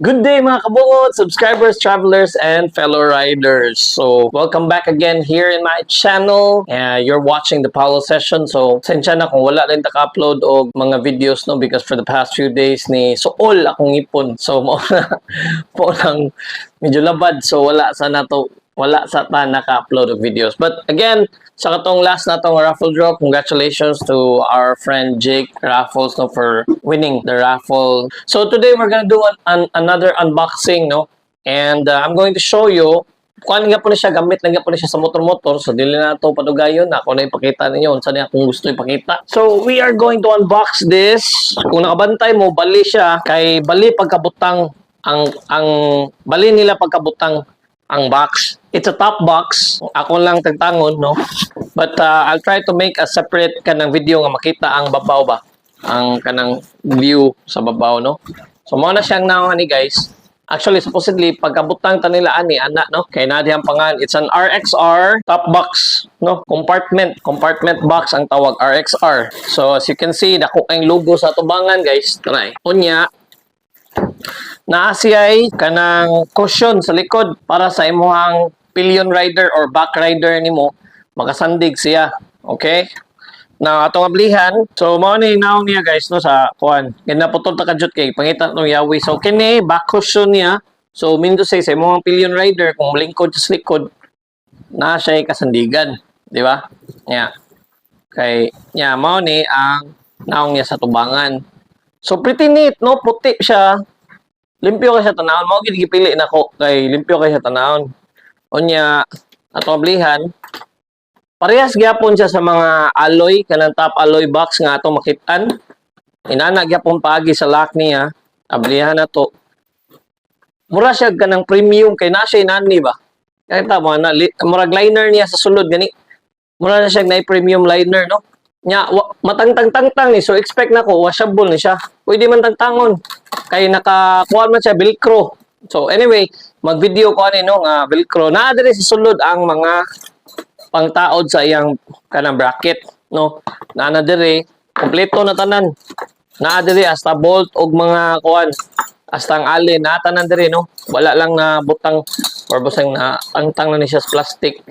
Good day mga kabungod, subscribers, travelers, and fellow riders. So, welcome back again here in my channel. You're watching the Paulo session. So, sensya na kung wala rin taka-upload og mga videos no because for the past few days ni suol akong ipon. So, mo lang medyo labad. So, wala sa ta naka-upload og videos. But again, sa katong last natong raffle draw, congratulations to our friend Jake Raffles no for winning the raffle. So today we're gonna do another unboxing no, and I'm going to show you kung nga po na siya, gamit lang po na siya sa motor-motor. So dili na to padugayon na ako na ipakita ninyo unsa niya kung gusto ipakita. So we are going to unbox this. Kung nakabantay mo, bali siya kay bali pagkabutang ang bali nila pagkabutang ang box. It's a top box. Ako lang tagtangon, no? But I'll try to make a separate kanang video nga makita ang babaw ba? Ang kanang view sa babaw, no? So, mao na siyang naon ni guys. Actually, supposedly, pagkabutang ta nila ani, ana, no? Kay nadiyang pangan. It's an RXR top box, no? Compartment box ang tawag, RXR. So, as you can see, dako ang logo sa tubangan, guys. Tanay. Unya, naa siya kanang cushion sa likod para sa imuhang pillion rider or back rider nimo makasandig siya. Okay? Now atong ablihan, so mao ni naong niya guys no sa kuan. Ginaputol ta kadjut kay pangita no yawi. So kini back cushion niya. So mindo say sa imuhang pillion rider kung lingkod sa likod na siya kasandigan, di ba? Nya. Kay nya mao ni ang naong niya sa tubangan. So pretty neat no, puti siya. Limpyo kay sa tanawon, mao gid gipili nako kay limpyo kay sa tanawon. Unya atong ablihan, parehas gyapon siya sa mga alloy kanang top alloy box nga atong makit-an. Inana gyapon paagi sa lock niya. Ablihan na to. Mura siya kanang premium kay na siya inani ba. Kaya ta mo na murag liner niya sa sulod gani. Mura na siya na premium liner no. Nya matangtang-tangtang ni so expect nako washable ni siya. Pwede man tangtangon kay nakakuha man siya velcro. So anyway, mag-video ko ani no nga velcro na diri sa sulod ang mga pangtaod sa iyang kanang bracket no. Na diri kompleto na tanan. Na diri hasta bolt og mga kuan hasta ang alin na tanan diri no. Wala lang na butang or busang na tangtang na ni siya sa plastic.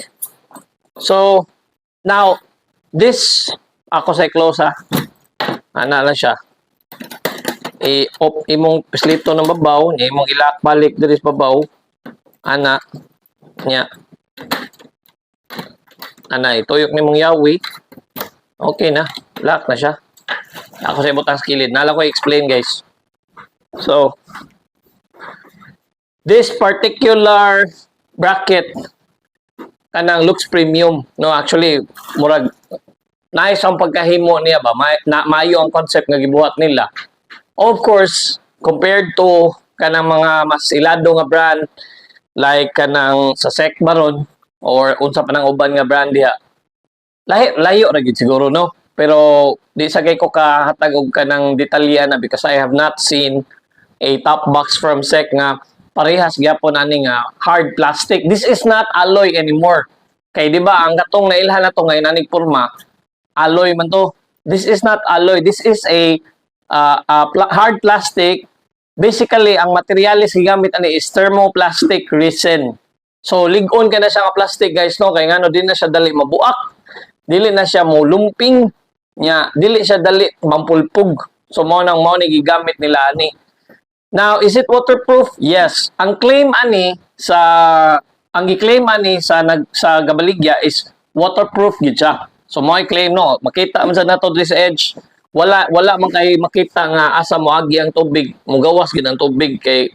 So now this ako sa close ha. Ana lang siya. I-off imong pislito ng babaw, imong ilak balik diri sa babaw. Ana nya. Ana ituyok nimong yawi. Okay na, lock na siya. Ako sa ibutang skilid. Nala ko explain guys. So this particular bracket kanang looks premium. No, actually murag nice ang pagkahimo niya ba? Mayo ang concept nga gibuhat nila. Of course, compared to kanang mga mas ilado nga brand like kanang sa Sek Baron or unsa pa nang uban nga brand diha. Layo ra gid siguro no. Pero di sa kay ko kahatag og kanang detalya na because I have not seen a top box from Sek nga parehas gyapon ani nga hard plastic. This is not alloy anymore. Kay di ba ang katong nailhan nato nga inanig porma alloy man to. This is not alloy. This is a hard plastic. Basically, ang materialis gigamit ani is thermoplastic resin. So, lig-on ka na siya nga plastic, guys, no? Kaya nga, no, di na siya dali mabuak. Dili na siya mo lumping. Nya, dili siya dali mampulpug. So, mao ni gigamit nila ani. Now, is it waterproof? Yes. Ang claim ani sa Gabaligya is waterproof gid siya. So mo i-claim no, makita man sa nato diri sa edge. Wala man kay makita nga asa moagi ang tubig, mugawas gid ang tubig kay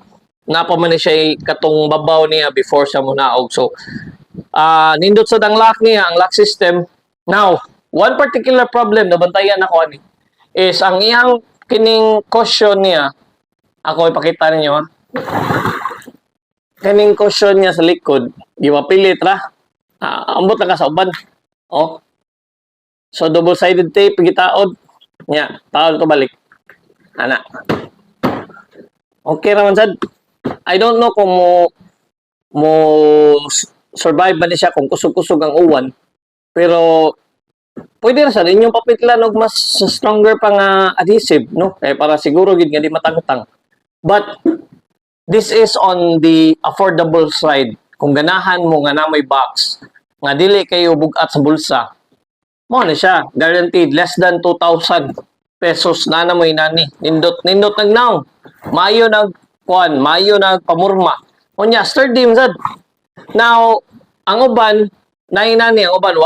napa man ni siya katong babaw niya before siya munaog. So nindot sa dang lock niya, ang lock system. Now, one particular problem na bantayan ako ani is ang iyang kining cushion niya. Ako ipakita ninyo ha. Kining cushion niya sa likod, giwapilit ra. Ambot lang ka sa uban. Oh. So, double-sided tape, gitaod. Nya, taon to balik. Ana. Okay naman sad. I don't know kung mo survive ba ni siya kung kusog-kusog ang uwan. Pero, pwede na sa inyong papitlan og mas stronger pa nga adhesive, no? Kaya para siguro gid nga di matangtang. But, this is on the affordable side. Kung ganahan mo nga na may box, nga dili kayo bugat sa bulsa, mo na siya, guaranteed, less than 2,000 pesos na mo inani. Nindot nagnaw. Mayo mayo pamurma. Unya, sturdy sad. Now, ang uban, nainani ang uban,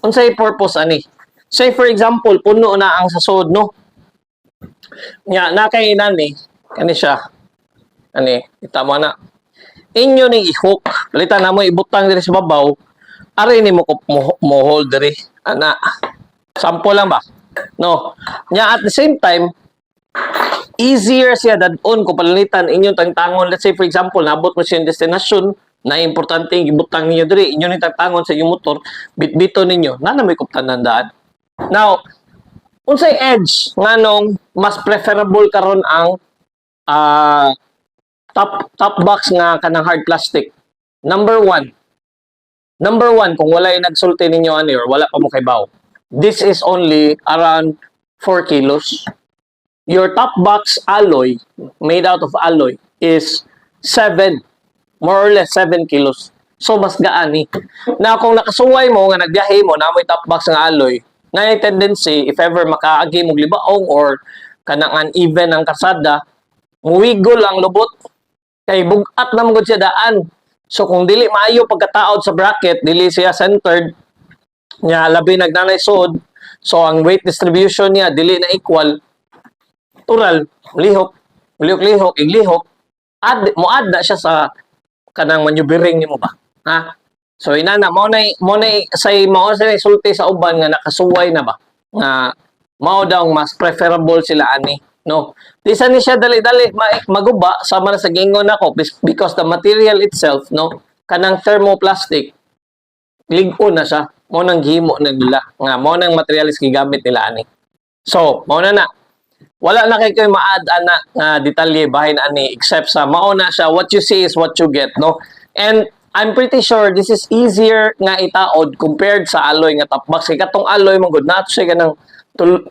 unsay purpose ani? Say for example, puno na ang sasod, no? Nya, nakay inani, kani siya. Ani, kita mo na. Inyo ning i-hook. Palitan na mo, ibutang diri sa babaw. Ari ni mo hold diri. Ana. Sample lang ba? No. Nya, at the same time, easier siya dadon kung palalitan inyong tangtangon. Let's say for example, nabot mo siya yung destination na importante yung ibutang ninyo diri. Inyo ni tangtangon sa inyong motor, bitbito ninyo. Na may kuptan ng daan. Now, unsay edge nganong mas preferable karon ang top box nga kanang hard plastic. Number one, kung wala yung nagsulti ninyo ani or wala pa mo kay baw, this is only around 4 kilos. Your top box alloy, made out of alloy, is 7, more or less 7 kilos. So, mas gaan ni. Now, kung nakasuway mo, nga nagbiyahe mo, na may top box nga alloy, na yung tendency, if ever makaagi mo libaong or kanang uneven ang kasada, muwigol ang lubot, kay bugat na magod siya daan. So, kung dili maayo pagkataod sa bracket, dili siya centered, niya labi nagnanay sod, so ang weight distribution niya, dili na equal, tural, lihok, iglihok, muad na siya sa kanang maneuvering nimo ba? Ha? So inana mo na say sulti sa uban nga nakasuway na ba? Nga mao daw mas preferable sila ani, no? Di sa ni siya dali-dali maguba sama na sa gingon nako because the material itself, no, kanang thermoplastic lig-on na siya. Mo nang gihimo na nila nga mo nang materialis gigamit nila ani. So, mao na wala na kay maad ana nga detalye bahin ani except sa mao na siya, what you see is what you get, no? And I'm pretty sure this is easier nga itaod compared sa alloy nga top box. Kay katong alloy man gud nato siya kanang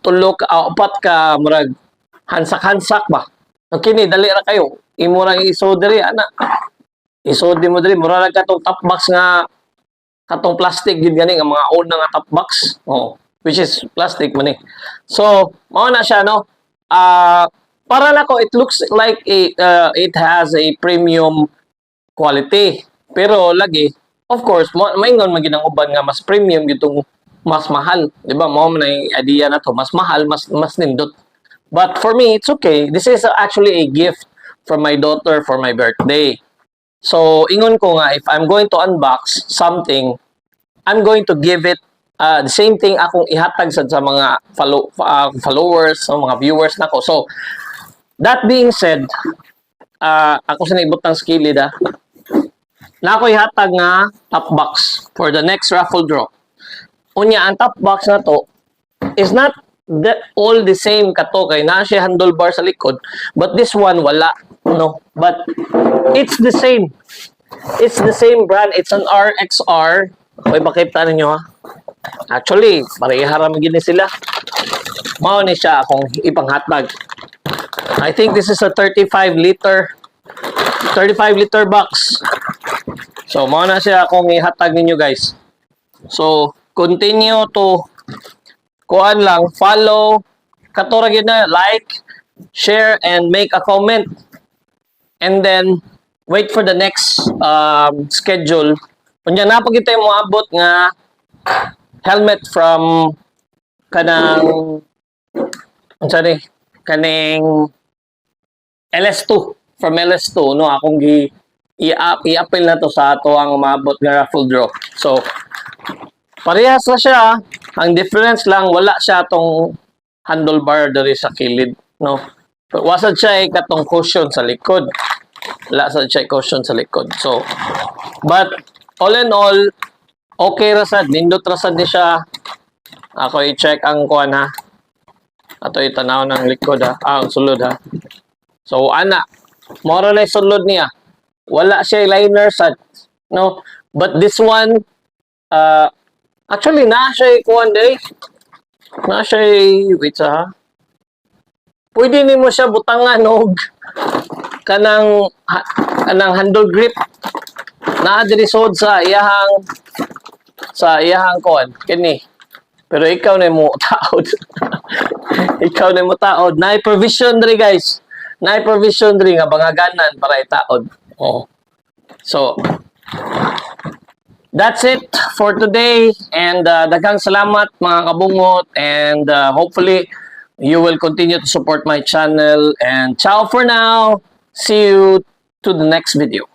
tulok upat ka murag hansak ba. Kini dali ra kayo. Imo ra isod diri ana. Isod mo diri mura ra katong top box nga katong plastic gid gani nga mga old nga top box. Oh, which is plastic man eh. So, mao na siya, no. Para nako it looks like it has a premium quality. Pero lagi, of course, maingon man ginang uban nga mas premium gitong mas mahal, di ba? Mo man ang idea na to, mas mahal, mas nindot. But for me, it's okay. This is actually a gift from my daughter for my birthday. So, ingon ko nga, if I'm going to unbox something, I'm going to give it the same thing akong ihatag sa mga followers, so mga viewers nako. So, that being said, ako sa naibot ng skilled na ako ihatag nga top box for the next raffle draw. Unya, ang top box na to is not all the same kato kay na siya handlebar sa likod, but this one wala, no, but it's the same. It's the same brand. It's an RXR. Okay, pakita ninyo ha. Actually, pareharam gini sila. Mao ni siya akong ipanghatag. I think this is a 35 liter box. So, mao na siya akong ihatag ninyo guys. So, continue to kuan lang, follow, katurag yun na, like, share, and make a comment. And then, wait for the next schedule. Kunya na pag ito yung maabot nga helmet from kanang kaning LS2, from LS2, no, akong i-appeal na to sa ato ang maabot nga raffle draw. So, parehas na siya. Ang difference lang, wala siya tong handlebar diri sa kilid, no. Wasad siya katong cushion sa likod. Wala sa siya cushion sa likod. So, but all in all, okay ra sad, nindot ra sad ni siya. Ako i-check ang kuan ha. Ato itanaw ng likod ha. Ang sulod ha. So, ana, mora na sulod niya. Wala siya liner sad, no. But this one, actually, na siya kuan day. Na siya, wait ha. Pwede nimo siya butangan og kanang handle grip naa diri sod sa iyahang kon kini. Pero ikaw na mo taod. Ikaw na mo taod. Naay provision diri guys. Naay provision diri nga bangaganan para itaod. Oh. So that's it for today, and daghang salamat mga kabungot, and hopefully you will continue to support my channel, and ciao for now. See you to the next video.